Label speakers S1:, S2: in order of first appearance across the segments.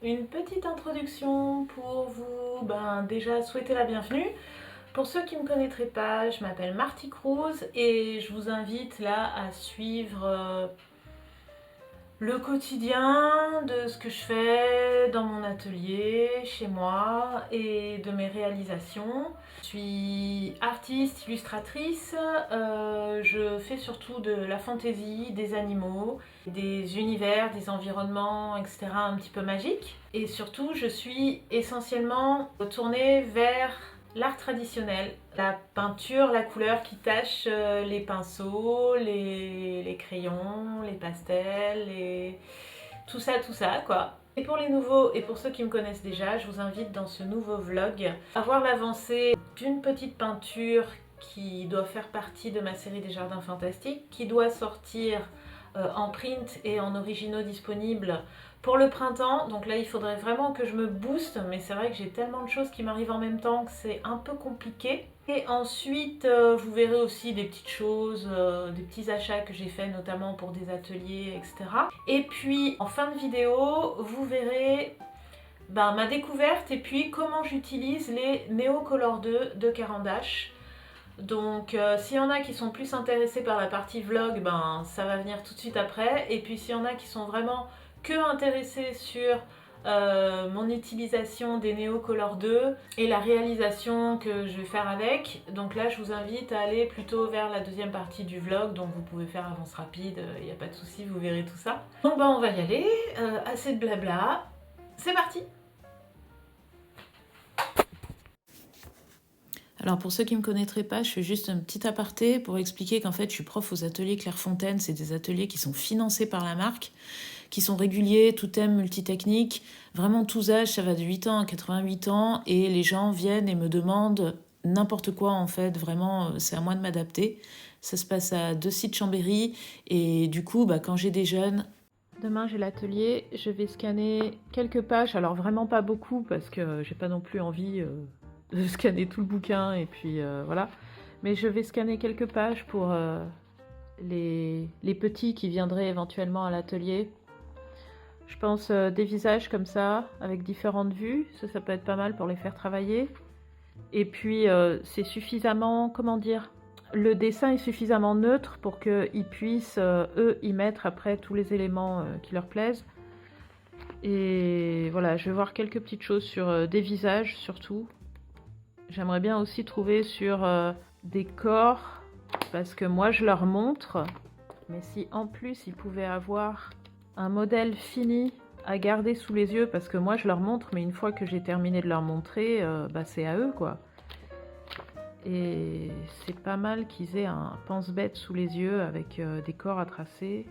S1: une petite introduction pour vous déjà souhaiter la bienvenue. Pour ceux qui ne me connaîtraient pas, je m'appelle Marty Cruz et je vous invite là à suivre le quotidien de ce que je fais dans mon atelier, chez moi et de mes réalisations. Je suis artiste, illustratrice, je fais surtout de la fantaisie, des animaux, des univers, des environnements, etc. un petit peu magiques. Et surtout, je suis essentiellement tournée vers l'art traditionnel, la peinture, la couleur qui tache les pinceaux, les crayons, les pastels, tout ça quoi. Et pour les nouveaux et pour ceux qui me connaissent déjà, je vous invite dans ce nouveau vlog à voir l'avancée d'une petite peinture qui doit faire partie de ma série des Jardins Fantastiques, qui doit sortir en print et en originaux disponibles pour le printemps. Donc là il faudrait vraiment que je me booste, mais c'est vrai que j'ai tellement de choses qui m'arrivent en même temps que c'est un peu compliqué. Et ensuite vous verrez aussi des petites choses, des petits achats que j'ai fait notamment pour des ateliers, etc. Et puis en fin de vidéo vous verrez ma découverte et puis comment j'utilise les Neo Color 2 de Caran d'Ache. Donc s'il y en a qui sont plus intéressés par la partie vlog, ça va venir tout de suite après. Et puis s'il y en a qui sont vraiment que intéressés sur mon utilisation des Neo Color 2 et la réalisation que je vais faire avec, donc là je vous invite à aller plutôt vers la deuxième partie du vlog, donc vous pouvez faire avance rapide, il n'y a pas de souci, vous verrez tout ça. Donc on va y aller, assez de blabla, c'est parti! Alors pour ceux qui ne me connaîtraient pas, je fais juste un petit aparté pour expliquer qu'en fait je suis prof aux ateliers Clairefontaine. C'est des ateliers qui sont financés par la marque, qui sont réguliers, tout thème multitechnique, vraiment tous âges, ça va de 8 ans à 88 ans et les gens viennent et me demandent n'importe quoi en fait, vraiment c'est à moi de m'adapter. Ça se passe à 2 sites Chambéry et du coup quand j'ai des jeunes... Demain j'ai l'atelier, je vais scanner quelques pages, alors vraiment pas beaucoup parce que j'ai pas non plus envie de scanner tout le bouquin et puis voilà. Mais je vais scanner quelques pages pour les petits qui viendraient éventuellement à l'atelier. Je pense des visages comme ça, avec différentes vues, ça peut être pas mal pour les faire travailler. Et puis c'est suffisamment, comment dire, le dessin est suffisamment neutre pour qu'ils puissent, eux, y mettre après tous les éléments qui leur plaisent. Et voilà, je vais voir quelques petites choses sur des visages surtout. J'aimerais bien aussi trouver sur des corps, parce que moi je leur montre, mais si en plus ils pouvaient avoir un modèle fini à garder sous les yeux, parce que moi je leur montre, mais une fois que j'ai terminé de leur montrer, c'est à eux quoi. Et c'est pas mal qu'ils aient un pense-bête sous les yeux avec des corps à tracer.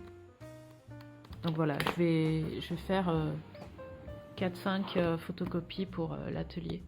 S1: Donc voilà, je vais faire 4-5 photocopies pour l'atelier.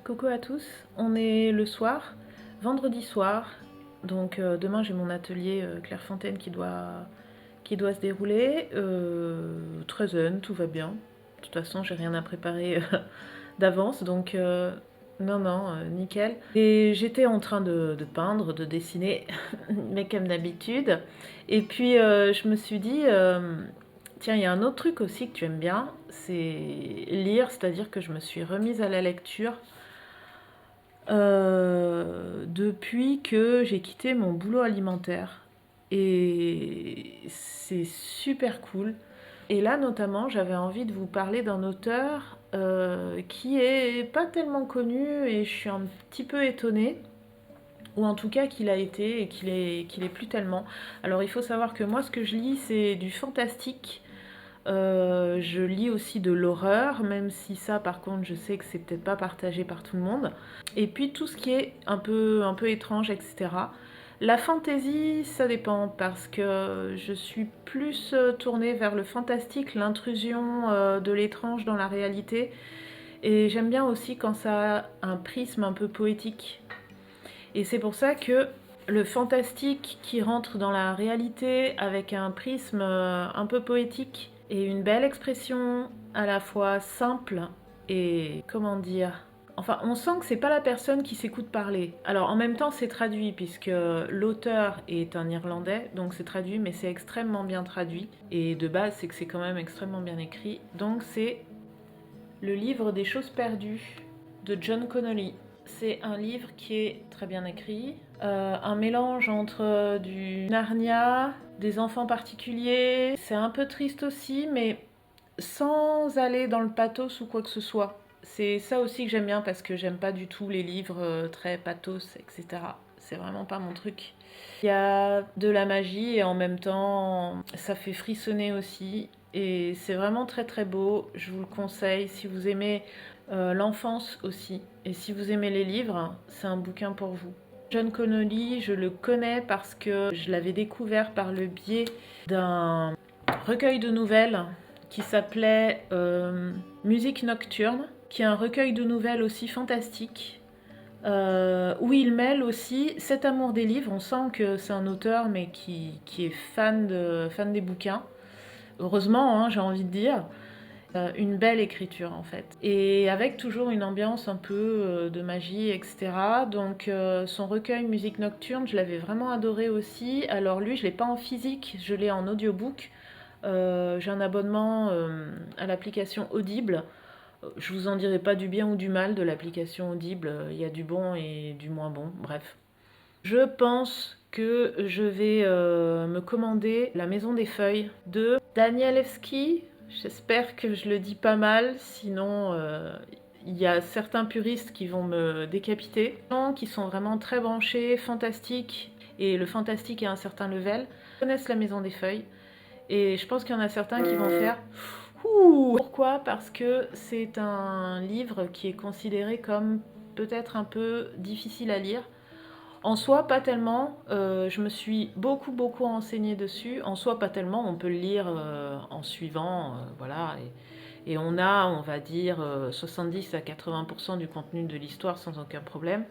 S1: Coucou à tous, on est le soir, vendredi soir, donc demain j'ai mon atelier Clairefontaine qui doit se dérouler, très zen, tout va bien. De toute façon j'ai rien à préparer d'avance, donc non, nickel. Et j'étais en train de peindre, de dessiner, mais comme d'habitude, et puis je me suis dit... tiens, il y a un autre truc aussi que tu aimes bien, c'est lire, c'est-à-dire que je me suis remise à la lecture depuis que j'ai quitté mon boulot alimentaire. Et c'est super cool. Et là, notamment, j'avais envie de vous parler d'un auteur qui est pas tellement connu et je suis un petit peu étonnée. Ou en tout cas qu'il a été et qu'il est plus tellement. Alors il faut savoir que moi ce que je lis c'est du fantastique. Je lis aussi de l'horreur, même si ça par contre je sais que c'est peut-être pas partagé par tout le monde. Et puis tout ce qui est un peu étrange, etc. La fantasy, ça dépend parce que je suis plus tournée vers le fantastique, l'intrusion de l'étrange dans la réalité. Et j'aime bien aussi quand ça a un prisme un peu poétique. Et c'est pour ça que le fantastique qui rentre dans la réalité avec un prisme un peu poétique et une belle expression à la fois simple et comment dire. Enfin, on sent que c'est pas la personne qui s'écoute parler. Alors en même temps, c'est traduit puisque l'auteur est un Irlandais, donc c'est traduit, mais c'est extrêmement bien traduit. Et de base, c'est que c'est quand même extrêmement bien écrit. Donc c'est Le livre des choses perdues de John Connolly. C'est un livre qui est très bien écrit, un mélange entre du Narnia, des enfants particuliers. C'est un peu triste aussi, mais sans aller dans le pathos ou quoi que ce soit. C'est ça aussi que j'aime bien parce que j'aime pas du tout les livres très pathos, etc. C'est vraiment pas mon truc. Il y a de la magie et en même temps ça fait frissonner aussi. Et c'est vraiment très très beau, je vous le conseille si vous aimez l'enfance aussi. Et si vous aimez les livres, c'est un bouquin pour vous. John Connolly, je le connais parce que je l'avais découvert par le biais d'un recueil de nouvelles qui s'appelait Musique Nocturne, qui est un recueil de nouvelles aussi fantastique, où il mêle aussi cet amour des livres. On sent que c'est un auteur mais qui est fan des bouquins. Heureusement, hein, j'ai envie de dire. Une belle écriture en fait. Et avec toujours une ambiance un peu de magie, etc. Donc son recueil Musique Nocturne, je l'avais vraiment adoré aussi. Alors lui, je ne l'ai pas en physique, je l'ai en audiobook. J'ai un abonnement à l'application Audible. Je vous en dirai pas du bien ou du mal de l'application Audible. Il y a du bon et du moins bon, bref. Je pense que je vais me commander La Maison des Feuilles de Danielewski. J'espère que je le dis pas mal, sinon il y a certains puristes qui vont me décapiter. Les gens qui sont vraiment très branchés, fantastiques, et le fantastique est à un certain level, connaissent La Maison des Feuilles. Et je pense qu'il y en a certains qui vont faire ouh. Pourquoi? Parce que c'est un livre qui est considéré comme peut-être un peu difficile à lire. En soi, pas tellement. Je me suis beaucoup renseignée dessus. En soi, pas tellement. On peut le lire en suivant, voilà. Et on a, on va dire, 70 à 80% du contenu de l'histoire sans aucun problème.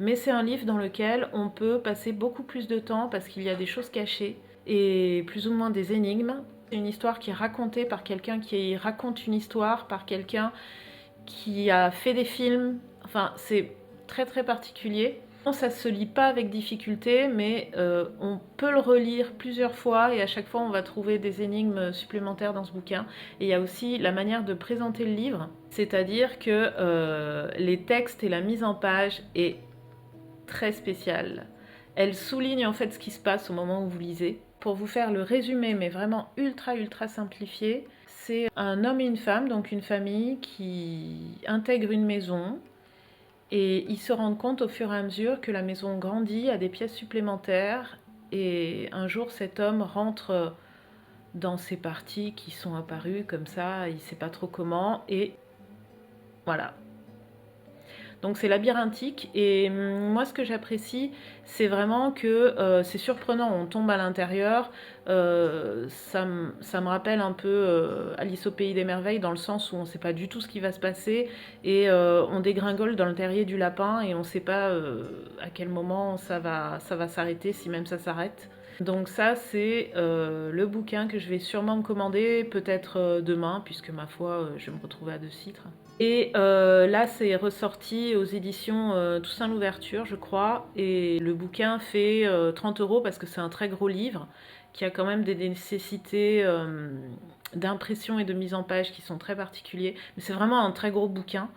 S1: Mais c'est un livre dans lequel on peut passer beaucoup plus de temps parce qu'il y a des choses cachées et plus ou moins des énigmes. C'est une histoire qui est racontée par quelqu'un qui raconte une histoire, par quelqu'un qui a fait des films. Enfin, c'est très particulier. Ça se lit pas avec difficulté, mais on peut le relire plusieurs fois et à chaque fois on va trouver des énigmes supplémentaires dans ce bouquin. Et il y a aussi la manière de présenter le livre, c'est-à-dire que les textes et la mise en page est très spéciale. Elle souligne en fait ce qui se passe au moment où vous lisez. Pour vous faire le résumé, mais vraiment ultra simplifié, c'est un homme et une femme, donc une famille qui intègre une maison. Et ils se rendent compte au fur et à mesure que la maison grandit, a des pièces supplémentaires. Et un jour, cet homme rentre dans ces parties qui sont apparues comme ça, il ne sait pas trop comment. Et voilà. Donc c'est labyrinthique et moi ce que j'apprécie c'est vraiment que c'est surprenant, on tombe à l'intérieur, ça me rappelle un peu Alice au pays des merveilles dans le sens où on ne sait pas du tout ce qui va se passer et on dégringole dans le terrier du lapin et on ne sait pas à quel moment ça va s'arrêter, si même ça s'arrête. Donc ça c'est le bouquin que je vais sûrement me commander, peut-être demain, puisque ma foi je vais me retrouver à 2 titres. Et là c'est ressorti aux éditions Toussaint Louverture je crois, et le bouquin fait 30 € parce que c'est un très gros livre, qui a quand même des nécessités d'impression et de mise en page qui sont très particuliers, mais c'est vraiment un très gros bouquin.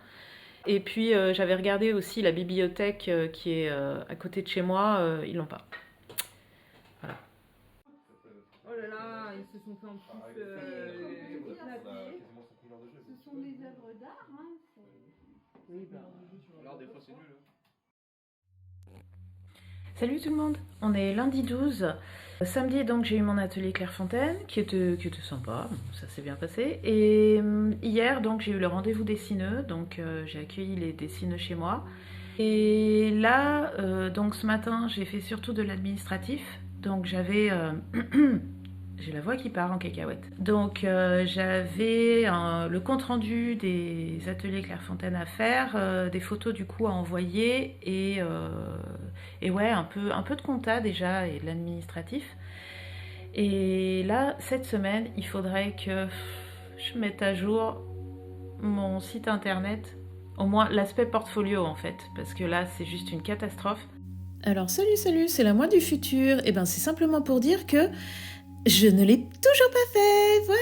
S1: Et puis j'avais regardé aussi la bibliothèque qui est à côté de chez moi, ils l'ont pas. Voilà.
S2: Oh là là, ils se sont fait en plus éclater.
S3: Ce sont des œuvres d'art, hein.
S2: Oui, bah.
S4: Alors des fois c'est nul.
S1: Salut tout le monde, on est lundi 12. Samedi donc j'ai eu mon atelier Clairefontaine qui était sympa, ça s'est bien passé. Et hier donc j'ai eu le rendez-vous dessineux, donc j'ai accueilli les dessineux chez moi. Et là donc ce matin j'ai fait surtout de l'administratif, donc j'avais... J'ai la voix qui part en cacahuète. Donc j'avais le compte-rendu des ateliers Clairefontaine à faire, des photos du coup à envoyer et ouais, un peu de compta déjà et de l'administratif. Et là, cette semaine, il faudrait que je mette à jour mon site internet, au moins l'aspect portfolio en fait, parce que là c'est juste une catastrophe.
S5: Alors salut, c'est la moi du futur. Et ben c'est simplement pour dire que je ne l'ai toujours pas fait, voilà.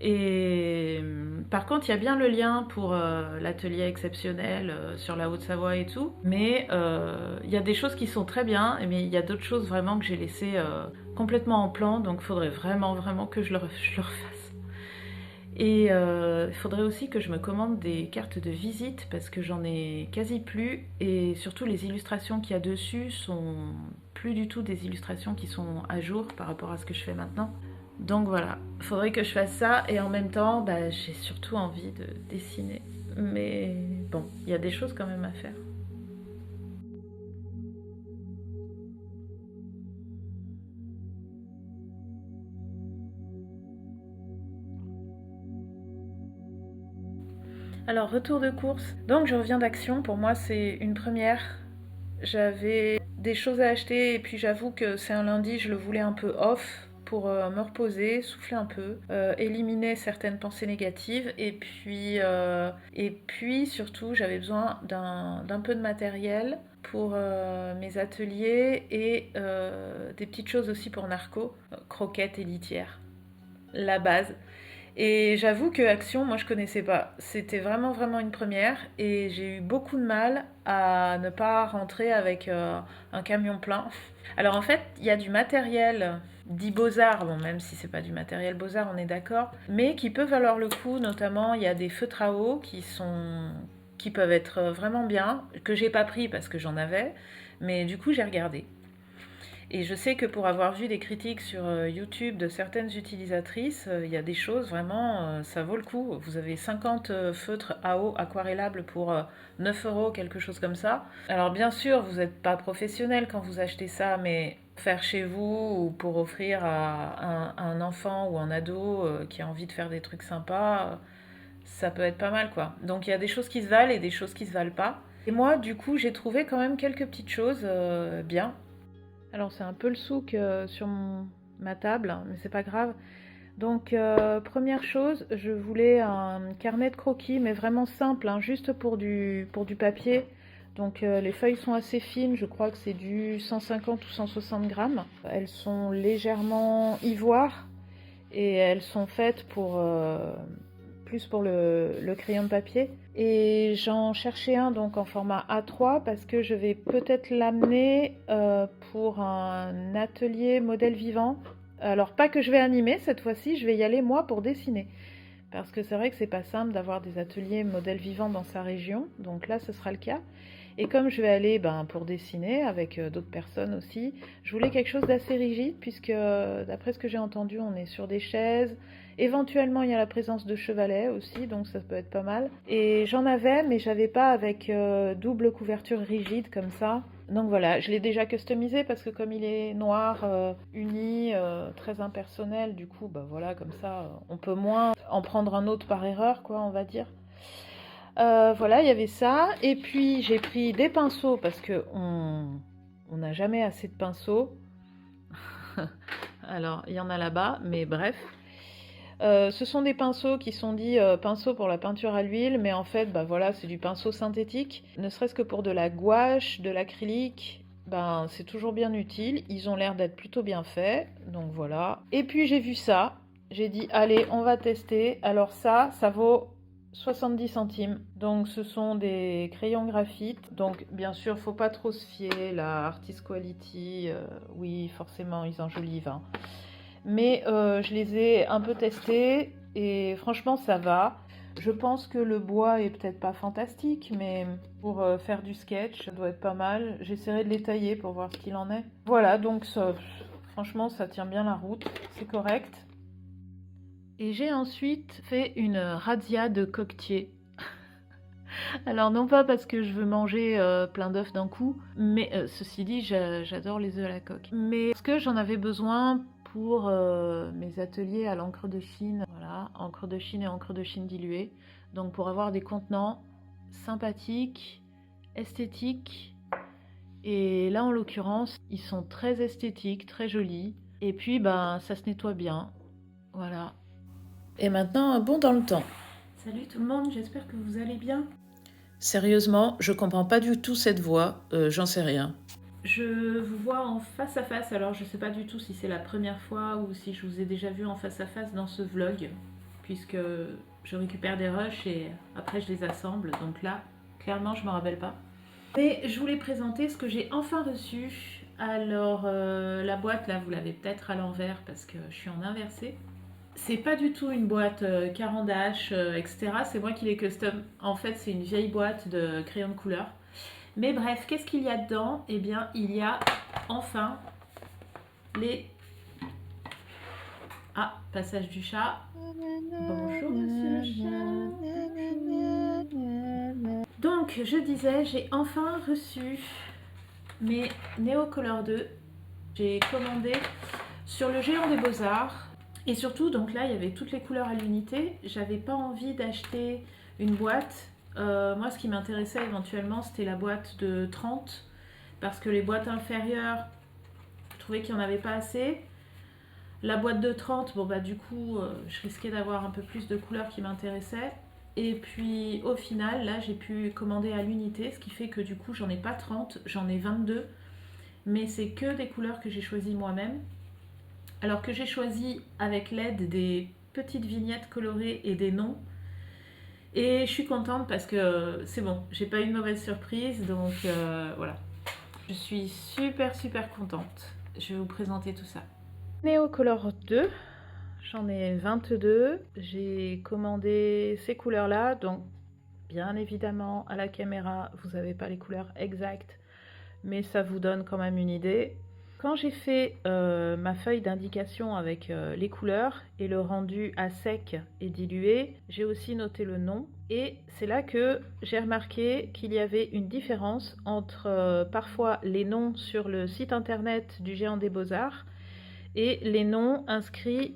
S1: Et par contre, il y a bien le lien pour l'atelier exceptionnel sur la Haute-Savoie et tout, mais il y a des choses qui sont très bien, mais il y a d'autres choses vraiment que j'ai laissées complètement en plan, donc il faudrait vraiment que je le refasse. Et il faudrait aussi que je me commande des cartes de visite, parce que j'en ai quasi plus, et surtout les illustrations qu'il y a dessus sont plus du tout des illustrations qui sont à jour par rapport à ce que je fais maintenant. Donc voilà, il faudrait que je fasse ça, et en même temps, bah, j'ai surtout envie de dessiner. Mais bon, il y a des choses quand même à faire. Alors, retour de course. Donc, je reviens d'Action. Pour moi, c'est une première. J'avais des choses à acheter et puis j'avoue que c'est un lundi, je le voulais un peu off pour me reposer, souffler un peu, éliminer certaines pensées négatives et puis surtout, j'avais besoin d'un peu de matériel pour mes ateliers et des petites choses aussi pour Narco, croquettes et litières, la base. Et j'avoue que Action, moi je connaissais pas. C'était vraiment une première et j'ai eu beaucoup de mal à ne pas rentrer avec un camion plein. Alors en fait, il y a du matériel dit Beaux-Arts, bon même si c'est pas du matériel Beaux-Arts, on est d'accord, mais qui peut valoir le coup, notamment il y a des feutres à eau qui peuvent être vraiment bien, que j'ai pas pris parce que j'en avais, mais du coup j'ai regardé. Et je sais que pour avoir vu des critiques sur YouTube de certaines utilisatrices, il y a des choses vraiment, ça vaut le coup. Vous avez 50 feutres à eau aquarellables pour 9 €, quelque chose comme ça. Alors bien sûr, vous n'êtes pas professionnel quand vous achetez ça, mais faire chez vous ou pour offrir à un enfant ou un ado qui a envie de faire des trucs sympas, ça peut être pas mal quoi. Donc il y a des choses qui se valent et des choses qui se valent pas. Et moi, du coup, j'ai trouvé quand même quelques petites choses bien. Alors c'est un peu le souk sur ma table, mais c'est pas grave. Donc première chose, je voulais un carnet de croquis, mais vraiment simple, hein, juste pour du papier. Donc les feuilles sont assez fines, je crois que c'est du 150 ou 160 grammes. Elles sont légèrement ivoire et elles sont faites plus pour le crayon de papier. Et j'en cherchais un donc en format A3 parce que je vais peut-être l'amener pour un atelier modèle vivant. Alors pas que je vais animer cette fois-ci, je vais y aller moi pour dessiner. Parce que c'est vrai que c'est pas simple d'avoir des ateliers modèle vivant dans sa région, donc là ce sera le cas. Et comme je vais aller pour dessiner avec d'autres personnes aussi, je voulais quelque chose d'assez rigide puisque d'après ce que j'ai entendu, on est sur des chaises. Éventuellement, il y a la présence de chevalets aussi, donc ça peut être pas mal. Et j'en avais, mais j'avais pas avec double couverture rigide comme ça. Donc voilà, je l'ai déjà customisé parce que comme il est noir, uni, très impersonnel, du coup, voilà, comme ça, on peut moins en prendre un autre par erreur, quoi, on va dire. Voilà, il y avait ça. Et puis j'ai pris des pinceaux parce que on n'a jamais assez de pinceaux. Alors, il y en a là-bas, mais bref. Ce sont des pinceaux qui sont dits pinceaux pour la peinture à l'huile, mais en fait, voilà, c'est du pinceau synthétique. Ne serait-ce que pour de la gouache, de l'acrylique, c'est toujours bien utile. Ils ont l'air d'être plutôt bien faits, donc voilà. Et puis j'ai vu ça, j'ai dit, allez, on va tester. Alors ça vaut 70 centimes. Donc ce sont des crayons graphite. Donc bien sûr, faut pas trop se fier, la Artist Quality, oui, forcément, ils enjolivent, hein. Mais je les ai un peu testés et franchement ça va. Je pense que le bois est peut-être pas fantastique, mais pour faire du sketch, ça doit être pas mal. J'essaierai de les tailler pour voir ce qu'il en est. Voilà, donc ça, franchement ça tient bien la route, c'est correct. Et j'ai ensuite fait une razzia de coquetiers. Alors non pas parce que je veux manger plein d'œufs d'un coup, mais ceci dit, j'adore les œufs à la coque. Mais parce que j'en avais besoin pour mes ateliers à l'encre de Chine, voilà, encre de Chine et encre de Chine diluée. Donc pour avoir des contenants sympathiques, esthétiques. Et là en l'occurrence, ils sont très esthétiques, très jolis. Et puis ça se nettoie bien, voilà. Et maintenant un bond dans le temps. Salut tout le monde, j'espère que vous allez bien.
S5: Sérieusement, je comprends pas du tout cette voix, j'en sais rien.
S1: Je vous vois en face à face, alors je sais pas du tout si c'est la première fois ou si je vous ai déjà vu en face à face dans ce vlog, puisque je récupère des rushs et après je les assemble, donc là, clairement je me rappelle pas. Mais je voulais présenter ce que j'ai enfin reçu. Alors la boîte là, vous l'avez peut-être à l'envers parce que je suis en inversé. C'est pas du tout une boîte Caran d'H, etc. C'est moi qui l'ai custom. En fait, c'est une vieille boîte de crayons de couleur. Mais bref, qu'est-ce qu'il y a dedans? Eh bien, il y a enfin les... Ah, passage du chat. Bonjour, monsieur le chat. Donc, je disais, j'ai enfin reçu mes Neocolor 2. J'ai commandé sur le Géant des Beaux-Arts. Et surtout, donc là, il y avait toutes les couleurs à l'unité. J'avais pas envie d'acheter une boîte. Moi, ce qui m'intéressait éventuellement, c'était la boîte de 30. Parce que les boîtes inférieures, je trouvais qu'il n'y en avait pas assez. La boîte de 30, du coup, je risquais d'avoir un peu plus de couleurs qui m'intéressaient. Et puis, au final, là, j'ai pu commander à l'unité. Ce qui fait que du coup, j'en ai pas 30, j'en ai 22. Mais c'est que des couleurs que j'ai choisies moi-même. Alors que j'ai choisi avec l'aide des petites vignettes colorées et des noms. Et je suis contente parce que c'est bon, j'ai pas eu de mauvaise surprise, donc voilà. Je suis super contente. Je vais vous présenter tout ça. Neocolor 2, j'en ai 22. J'ai commandé ces couleurs-là, donc bien évidemment à la caméra, vous n'avez pas les couleurs exactes, mais ça vous donne quand même une idée. Quand j'ai fait ma feuille d'indication avec les couleurs et le rendu à sec et dilué, j'ai aussi noté le nom. Et c'est là que j'ai remarqué qu'il y avait une différence entre parfois les noms sur le site internet du Géant des Beaux-Arts et les noms inscrits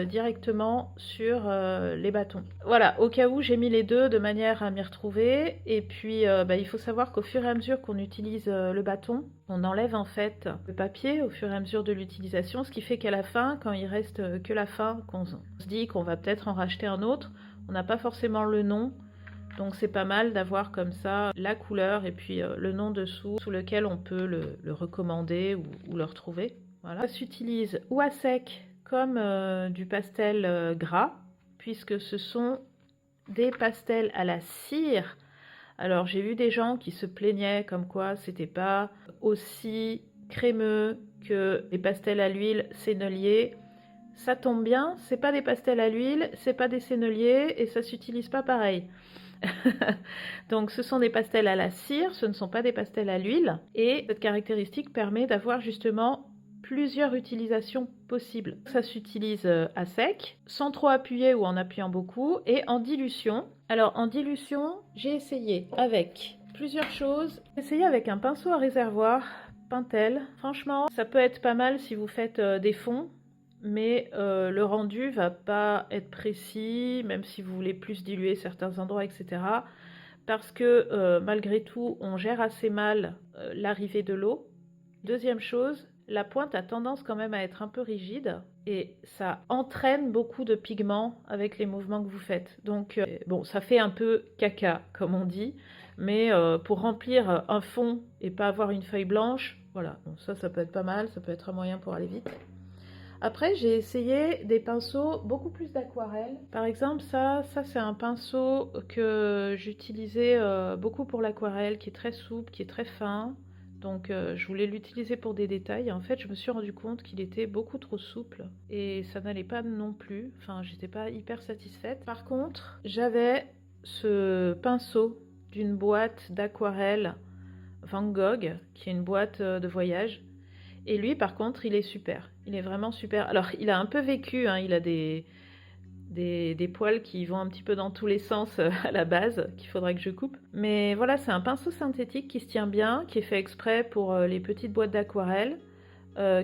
S1: directement sur les bâtons. Voilà, au cas où j'ai mis les deux de manière à m'y retrouver. Et puis il faut savoir qu'au fur et à mesure qu'on utilise le bâton, on enlève en fait le papier au fur et à mesure de l'utilisation, ce qui fait qu'à la fin, quand il reste que la fin, qu'on se dit qu'on va peut-être en racheter un autre, on n'a pas forcément le nom. Donc c'est pas mal d'avoir comme ça la couleur et puis le nom dessous sous lequel on peut le recommander ou le retrouver. Voilà. Ça s'utilise ou à sec comme du pastel gras, puisque ce sont des pastels à la cire. Alors j'ai vu des gens qui se plaignaient comme quoi c'était pas aussi crémeux que les pastels à l'huile sennelier. Ça tombe bien, c'est pas des pastels à l'huile, c'est pas des senneliers et ça s'utilise pas pareil. Donc ce sont des pastels à la cire, ce ne sont pas des pastels à l'huile. Et cette caractéristique permet d'avoir justement plusieurs utilisations possibles. Ça s'utilise à sec, sans trop appuyer ou en appuyant beaucoup, et en dilution. Alors en dilution, j'ai essayé avec plusieurs choses. J'ai essayé avec un pinceau à réservoir, Pentel. Franchement, ça peut être pas mal si vous faites des fonds, mais le rendu va pas être précis, même si vous voulez plus diluer certains endroits, etc. Parce que malgré tout, on gère assez mal l'arrivée de l'eau. Deuxième chose, la pointe a tendance quand même à être un peu rigide et ça entraîne beaucoup de pigments avec les mouvements que vous faites. Donc bon, ça fait un peu caca comme on dit, mais pour remplir un fond et pas avoir une feuille blanche, voilà, bon, ça peut être pas mal, ça peut être un moyen pour aller vite. Après, j'ai essayé des pinceaux beaucoup plus d'aquarelle. Par exemple, ça c'est un pinceau que j'utilisais beaucoup pour l'aquarelle, qui est très souple, qui est très fin. Donc je voulais l'utiliser pour des détails. En fait, je me suis rendu compte qu'il était beaucoup trop souple et ça n'allait pas non plus. Enfin, j'étais pas hyper satisfaite. Par contre, j'avais ce pinceau d'une boîte d'aquarelle Van Gogh, qui est une boîte de voyage. Et lui, par contre, il est super. Il est vraiment super. Alors, il a un peu vécu, hein, il a des poils qui vont un petit peu dans tous les sens à la base, qu'il faudrait que je coupe. Mais voilà, c'est un pinceau synthétique qui se tient bien, qui est fait exprès pour les petites boîtes d'aquarelle,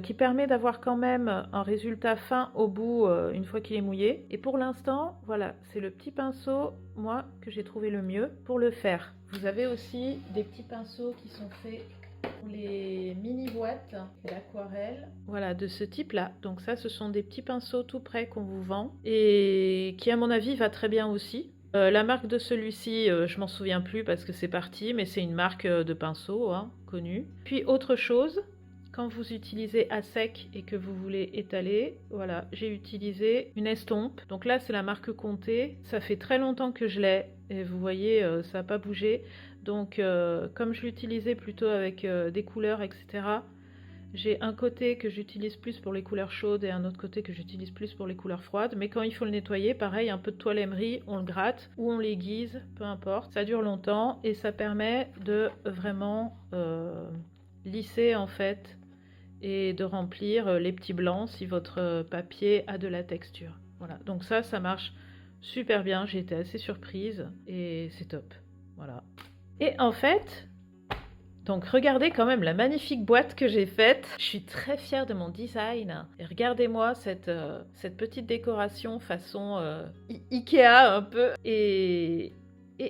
S1: qui permet d'avoir quand même un résultat fin au bout une fois qu'il est mouillé. Et pour l'instant, voilà, c'est le petit pinceau, moi, que j'ai trouvé le mieux pour le faire. Vous avez aussi des petits pinceaux qui sont faits pour les mini boîtes d'aquarelle, voilà, de ce type là. Donc ça, ce sont des petits pinceaux tout prêts qu'on vous vend et qui à mon avis va très bien aussi. La marque de celui-ci, je m'en souviens plus parce que c'est parti, mais c'est une marque de pinceau hein, connue. Puis autre chose, quand vous utilisez à sec et que vous voulez étaler, voilà, j'ai utilisé une estompe. Donc là, c'est la marque Comté. Ça fait très longtemps que je l'ai et vous voyez, ça n'a pas bougé. Donc comme je l'utilisais plutôt avec des couleurs, etc., j'ai un côté que j'utilise plus pour les couleurs chaudes et un autre côté que j'utilise plus pour les couleurs froides. Mais quand il faut le nettoyer, pareil, un peu de toile émery, on le gratte ou on l'aiguise, peu importe. Ça dure longtemps et ça permet de vraiment lisser en fait et de remplir les petits blancs si votre papier a de la texture. Voilà, donc ça marche super bien, j'ai été assez surprise et c'est top. Voilà. Et en fait, donc regardez quand même la magnifique boîte que j'ai faite. Je suis très fière de mon design. Et regardez-moi cette petite décoration façon Ikea un peu. Et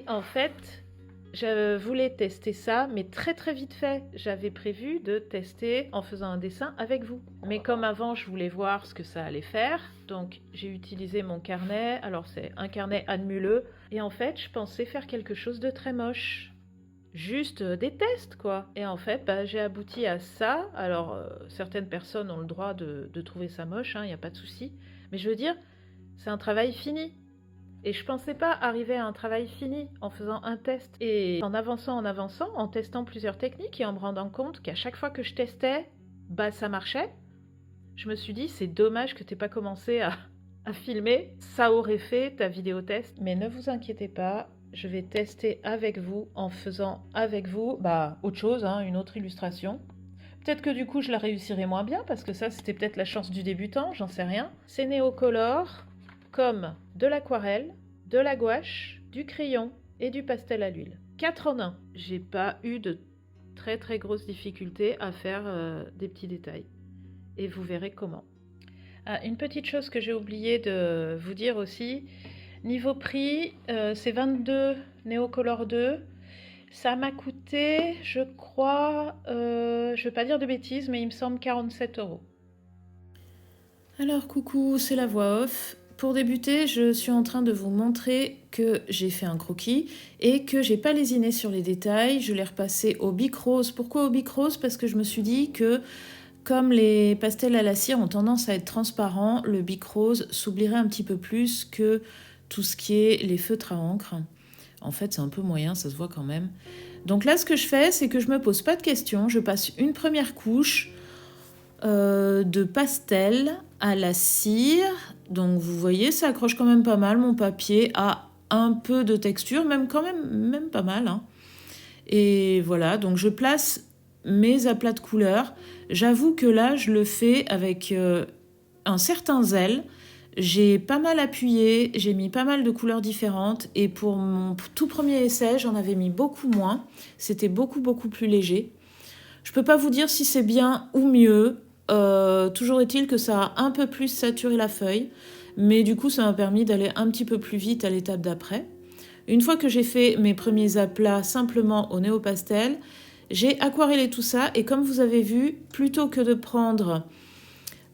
S1: en fait, je voulais tester ça, mais très très vite fait. J'avais prévu de tester en faisant un dessin avec vous. Mais comme avant, je voulais voir ce que ça allait faire. Donc j'ai utilisé mon carnet. Alors c'est un carnet Anne Muleux. Et en fait, je pensais faire quelque chose de très moche. Juste des tests quoi. Et en fait j'ai abouti à ça. Alors certaines personnes ont le droit de trouver ça moche, il n'y a pas de souci, mais je veux dire c'est un travail fini et je pensais pas arriver à un travail fini en faisant un test et en avançant, en testant plusieurs techniques et en me rendant compte qu'à chaque fois que je testais ça marchait. Je me suis dit c'est dommage que t'aies pas commencé à filmer, ça aurait fait ta vidéo test. Mais ne vous inquiétez pas, je vais tester avec vous en faisant avec vous autre chose, une autre illustration. Peut-être que du coup je la réussirai moins bien parce que ça c'était peut-être la chance du débutant, j'en sais rien. C'est Neocolor comme de l'aquarelle, de la gouache, du crayon et du pastel à l'huile. 4 en 1. J'ai pas eu de très très grosses difficultés à faire des petits détails. Et vous verrez comment. Une petite chose que j'ai oublié de vous dire aussi. Niveau prix, c'est 22 Neocolor 2. Ça m'a coûté, je crois, je ne vais pas dire de bêtises, mais il me semble 47 €.
S5: Alors coucou, c'est la voix off. Pour débuter, je suis en train de vous montrer que j'ai fait un croquis et que j'ai pas lésiné sur les détails. Je l'ai repassé au Bic Rose. Pourquoi au Bic Rose ? Parce que je me suis dit que comme les pastels à la cire ont tendance à être transparents, le Bic Rose s'oublierait un petit peu plus que tout ce qui est les feutres à encre. En fait, c'est un peu moyen, ça se voit quand même. Donc là, ce que je fais, c'est que je me pose pas de questions. Je passe une première couche de pastel à la cire. Donc vous voyez, ça accroche quand même pas mal mon papier à un peu de texture, même pas mal, hein. Et voilà, donc je place mes aplats de couleurs. J'avoue que là, je le fais avec un certain zèle. J'ai pas mal appuyé, j'ai mis pas mal de couleurs différentes. Et pour mon tout premier essai, j'en avais mis beaucoup moins. C'était beaucoup plus léger. Je peux pas vous dire si c'est bien ou mieux. Toujours est-il que ça a un peu plus saturé la feuille. Mais du coup, ça m'a permis d'aller un petit peu plus vite à l'étape d'après. Une fois que j'ai fait mes premiers aplats simplement au néo-pastel, j'ai aquarellé tout ça et comme vous avez vu, plutôt que de prendre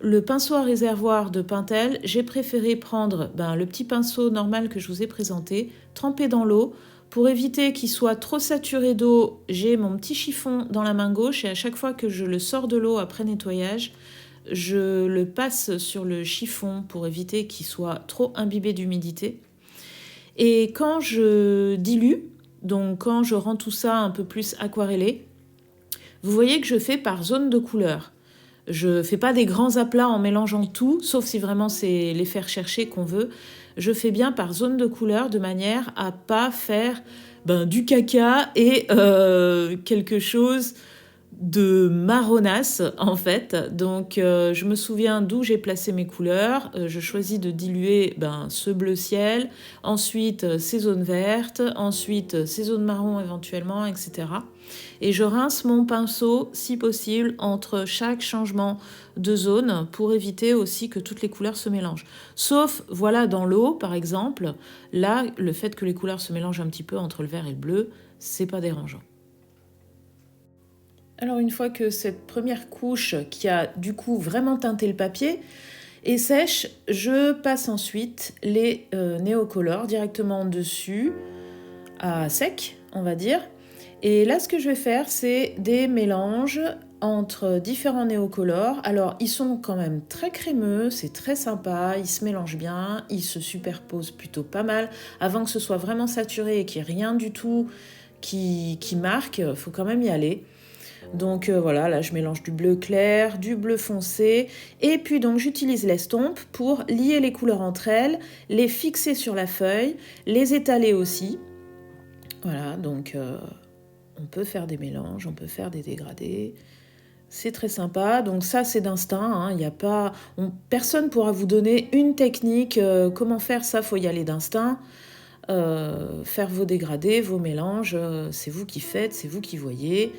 S5: le pinceau à réservoir de Pentel, j'ai préféré prendre le petit pinceau normal que je vous ai présenté, trempé dans l'eau. Pour éviter qu'il soit trop saturé d'eau, j'ai mon petit chiffon dans la main gauche et à chaque fois que je le sors de l'eau après nettoyage, je le passe sur le chiffon pour éviter qu'il soit trop imbibé d'humidité. Et quand je dilue, donc quand je rends tout ça un peu plus aquarellé, vous voyez que je fais par zone de couleur. Je fais pas des grands aplats en mélangeant tout, sauf si vraiment c'est les faire chercher qu'on veut. Je fais bien par zone de couleur de manière à pas faire du caca et quelque chose de marronasse en fait. Donc je me souviens d'où j'ai placé mes couleurs. Je choisis de diluer ce bleu ciel, ensuite ces zones vertes, ensuite ces zones marron éventuellement, etc. Et je rince mon pinceau si possible entre chaque changement de zone pour éviter aussi que toutes les couleurs se mélangent. Sauf voilà dans l'eau par exemple, là le fait que les couleurs se mélangent un petit peu entre le vert et le bleu, c'est pas dérangeant. Alors une fois que cette première couche qui a du coup vraiment teinté le papier est sèche, je passe ensuite les néocolores directement dessus, à sec on va dire. Et là ce que je vais faire c'est des mélanges entre différents néocolores. Alors ils sont quand même très crémeux, c'est très sympa, ils se mélangent bien, ils se superposent plutôt pas mal. Avant que ce soit vraiment saturé et qu'il n'y ait rien du tout qui marque, il faut quand même y aller. Donc voilà, là je mélange du bleu clair, du bleu foncé et puis donc j'utilise l'estompe pour lier les couleurs entre elles, les fixer sur la feuille, les étaler aussi. Voilà, donc on peut faire des mélanges, on peut faire des dégradés. C'est très sympa, donc ça c'est d'instinct, hein. Personne ne pourra vous donner une technique, comment faire ça, faut y aller d'instinct. Faire vos dégradés, vos mélanges, c'est vous qui faites, c'est vous qui voyez.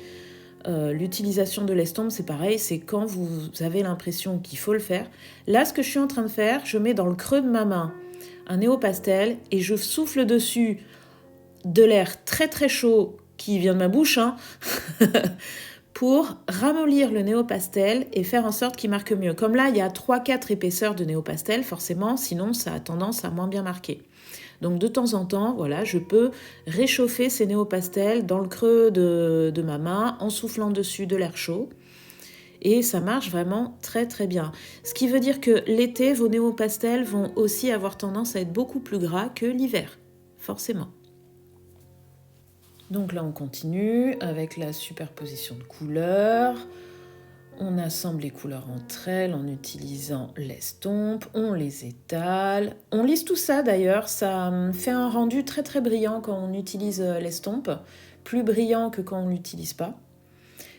S5: L'utilisation de l'estompe, c'est pareil, c'est quand vous avez l'impression qu'il faut le faire. Là, ce que je suis en train de faire, je mets dans le creux de ma main un néo-pastel et je souffle dessus de l'air très très chaud qui vient de ma bouche, hein, pour ramollir le néo-pastel et faire en sorte qu'il marque mieux. Comme là, il y a 3-4 épaisseurs de néo-pastel, forcément, sinon ça a tendance à moins bien marquer. Donc de temps en temps, voilà, je peux réchauffer ces néopastels dans le creux de ma main en soufflant dessus de l'air chaud. Et ça marche vraiment très très bien. Ce qui veut dire que l'été, vos néopastels vont aussi avoir tendance à être beaucoup plus gras que l'hiver, forcément. Donc là on continue avec la superposition de couleurs. On assemble les couleurs entre elles en utilisant l'estompe, on les étale. On lisse tout ça d'ailleurs, ça fait un rendu très très brillant quand on utilise l'estompe, plus brillant que quand on ne l'utilise pas.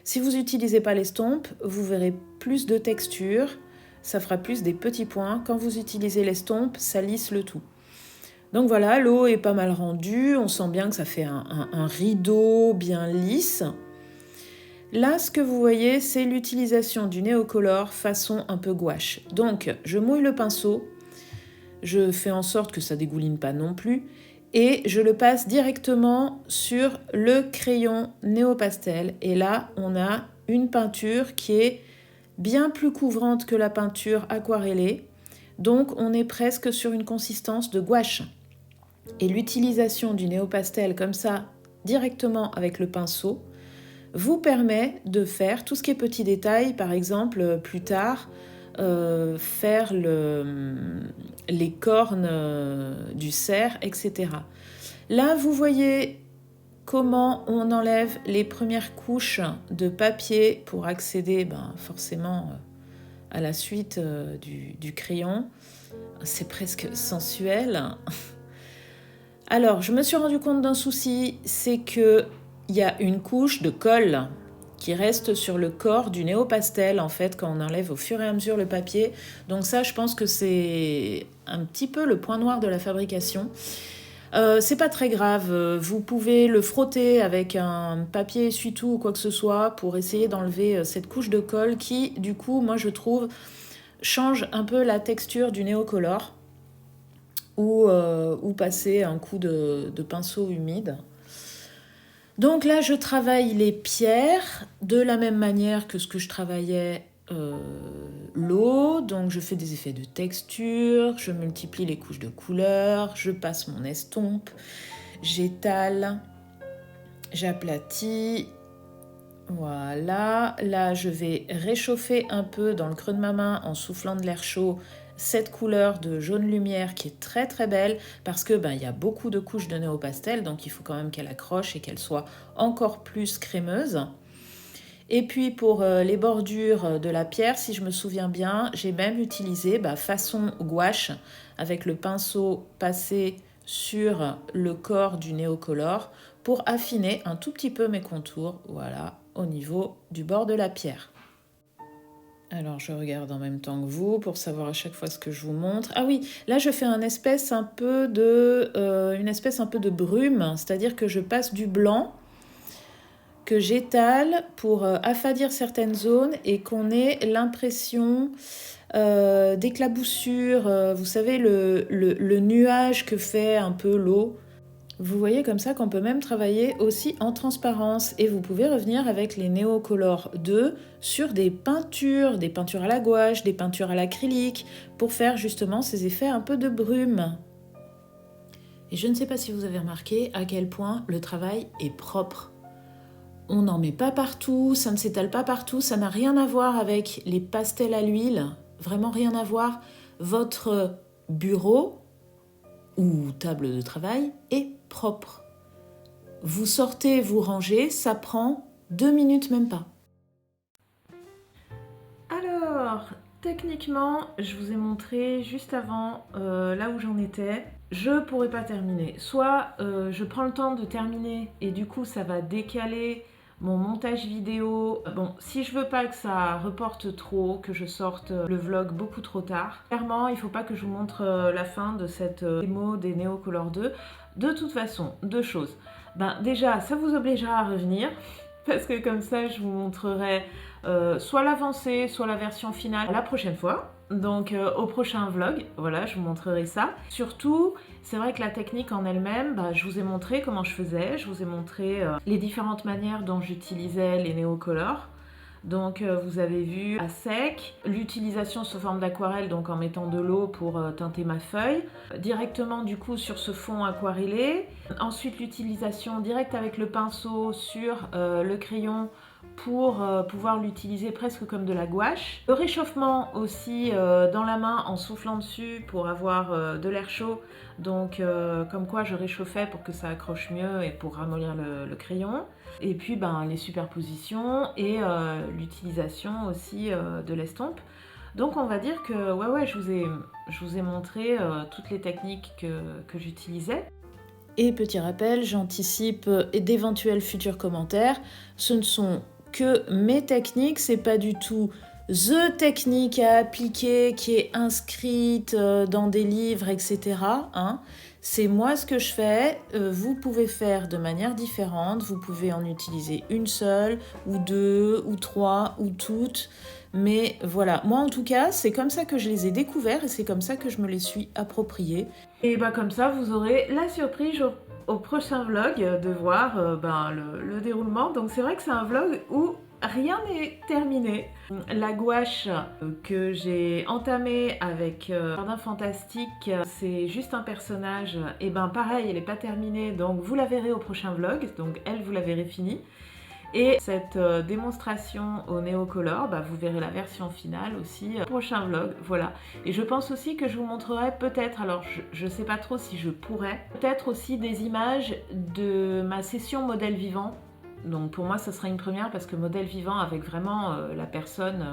S5: Si vous n'utilisez pas l'estompe, vous verrez plus de texture, ça fera plus des petits points. Quand vous utilisez l'estompe, ça lisse le tout. Donc voilà, l'eau est pas mal rendue, on sent bien que ça fait un rideau bien lisse. Là, ce que vous voyez, c'est l'utilisation du néocolore façon un peu gouache. Donc, je mouille le pinceau, je fais en sorte que ça dégouline pas non plus, et je le passe directement sur le crayon néopastel. Et là, on a une peinture qui est bien plus couvrante que la peinture aquarellée. Donc, on est presque sur une consistance de gouache. Et l'utilisation du néopastel comme ça, directement avec le pinceau, vous permet de faire tout ce qui est petits détails, par exemple, plus tard, faire les cornes du cerf, etc. Là, vous voyez comment on enlève les premières couches de papier pour accéder forcément à la suite du crayon. C'est presque sensuel. Alors, je me suis rendu compte d'un souci, c'est qu'il y a une couche de colle qui reste sur le corps du néo-pastel, en fait, quand on enlève au fur et à mesure le papier. Donc ça, je pense que c'est un petit peu le point noir de la fabrication. C'est pas très grave, vous pouvez le frotter avec un papier essuie-tout ou quoi que ce soit pour essayer d'enlever cette couche de colle qui, du coup, moi je trouve, change un peu la texture du néocolor ou passer un coup de pinceau humide. Donc là, je travaille les pierres de la même manière que ce que je travaillais l'eau. Donc je fais des effets de texture, je multiplie les couches de couleurs, je passe mon estompe, j'étale, j'aplatis. Voilà, là je vais réchauffer un peu dans le creux de ma main en soufflant de l'air chaud cette couleur de jaune lumière qui est très très belle parce que y a beaucoup de couches de néo-pastel, donc il faut quand même qu'elle accroche et qu'elle soit encore plus crémeuse. Et puis pour les bordures de la pierre, si je me souviens bien, j'ai même utilisé façon gouache avec le pinceau passé sur le corps du néocolor pour affiner un tout petit peu mes contours, voilà, au niveau du bord de la pierre. Alors je regarde en même temps que vous pour savoir à chaque fois ce que je vous montre. Ah oui, là je fais une espèce un peu de brume, c'est-à-dire que je passe du blanc que j'étale pour affadir certaines zones et qu'on ait l'impression d'éclaboussure, vous savez le nuage que fait un peu l'eau. Vous voyez comme ça qu'on peut même travailler aussi en transparence et vous pouvez revenir avec les Neocolor 2 sur des peintures à la gouache, des peintures à l'acrylique pour faire justement ces effets un peu de brume. Et je ne sais pas si vous avez remarqué à quel point le travail est propre. On n'en met pas partout, ça ne s'étale pas partout, ça n'a rien à voir avec les pastels à l'huile, vraiment rien à voir. Votre bureau ou table de travail est propre. Vous sortez, vous rangez, ça prend 2 minutes même pas.
S1: Alors, techniquement, je vous ai montré juste avant là où j'en étais. Je pourrais pas terminer. Soit je prends le temps de terminer et du coup ça va décaler mon montage vidéo. Bon, si je veux pas que ça reporte trop, que je sorte le vlog beaucoup trop tard, clairement il faut pas que je vous montre la fin de cette démo des Neocolor 2. De toute façon, deux choses. Déjà, ça vous obligera à revenir parce que comme ça je vous montrerai soit l'avancée, soit la version finale la prochaine fois. Donc au prochain vlog, voilà, je vous montrerai ça. Surtout, c'est vrai que la technique en elle-même, je vous ai montré comment je faisais, je vous ai montré les différentes manières dont j'utilisais les Neocolor. Donc vous avez vu à sec, l'utilisation sous forme d'aquarelle, donc en mettant de l'eau pour teinter ma feuille, directement du coup sur ce fond aquarellé, ensuite l'utilisation directe avec le pinceau sur le crayon pour pouvoir l'utiliser presque comme de la gouache. Le réchauffement aussi dans la main en soufflant dessus pour avoir de l'air chaud, donc comme quoi je réchauffais pour que ça accroche mieux et pour ramollir le crayon. Et puis les superpositions et l'utilisation aussi de l'estompe. Donc on va dire que ouais, je vous ai montré toutes les techniques que j'utilisais.
S5: Et petit rappel, j'anticipe d'éventuels futurs commentaires. Ce ne sont que mes techniques, c'est pas du tout the technique à appliquer qui est inscrite dans des livres, etc. C'est moi ce que je fais, vous pouvez faire de manière différente, vous pouvez en utiliser une seule, ou deux, ou trois, ou toutes. Mais voilà, moi en tout cas, c'est comme ça que je les ai découverts et c'est comme ça que je me les suis appropriés.
S1: Et comme ça, vous aurez la surprise au prochain vlog de voir le déroulement. Donc c'est vrai que c'est un vlog où rien n'est terminé. La gouache que j'ai entamée avec Jardin Fantastique, c'est juste un personnage. Et pareil, elle n'est pas terminée, donc vous la verrez au prochain vlog. Donc elle, vous la verrez finie. Et cette démonstration au Neocolor, vous verrez la version finale aussi au prochain vlog, voilà. Et je pense aussi que je vous montrerai peut-être, alors je sais pas trop si je pourrais, peut-être aussi des images de ma session modèle vivant. Donc pour moi ça sera une première parce que modèle vivant avec vraiment la personne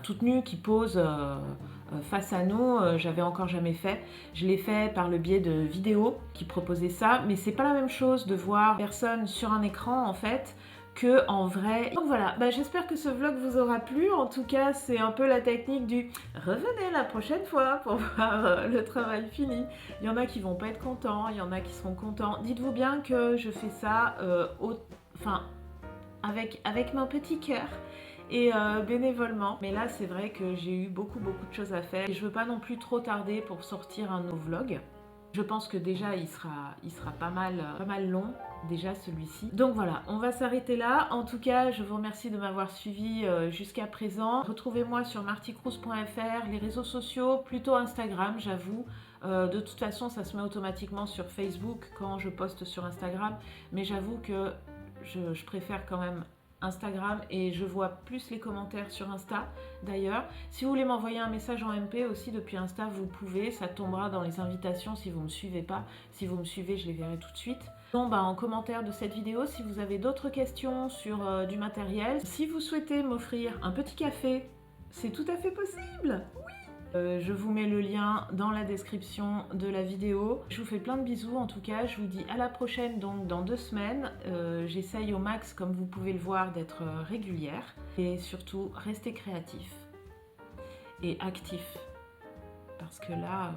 S1: toute nue qui pose face à nous, j'avais encore jamais fait. Je l'ai fait par le biais de vidéos qui proposaient ça, mais c'est pas la même chose de voir personne sur un écran en fait que en vrai. Donc voilà, j'espère que ce vlog vous aura plu. En tout cas, c'est un peu la technique du revenez la prochaine fois pour voir le travail fini. Il y en a qui vont pas être contents, il y en a qui seront contents. Dites-vous bien que je fais ça avec mon petit cœur et bénévolement. Mais là, c'est vrai que j'ai eu beaucoup de choses à faire et je veux pas non plus trop tarder pour sortir un nouveau vlog. Je pense que déjà il sera pas mal long, déjà celui-ci. Donc voilà, on va s'arrêter là. En tout cas, je vous remercie de m'avoir suivi jusqu'à présent. Retrouvez-moi sur marticruz.fr, les réseaux sociaux, plutôt Instagram, j'avoue. De toute façon, ça se met automatiquement sur Facebook quand je poste sur Instagram. Mais j'avoue que je préfère quand même Instagram et je vois plus les commentaires sur Insta d'ailleurs. Si vous voulez m'envoyer un message en MP aussi depuis Insta, vous pouvez, ça tombera dans les invitations si vous ne me suivez pas. Si vous me suivez, je les verrai tout de suite. Donc en commentaire de cette vidéo, si vous avez d'autres questions sur du matériel, si vous souhaitez m'offrir un petit café, c'est tout à fait possible. Oui. Je vous mets le lien dans la description de la vidéo. Je vous fais plein de bisous en tout cas. Je vous dis à la prochaine, donc dans 2 semaines. J'essaye au max, comme vous pouvez le voir, d'être régulière. Et surtout, restez créatifs et actifs. Parce que là...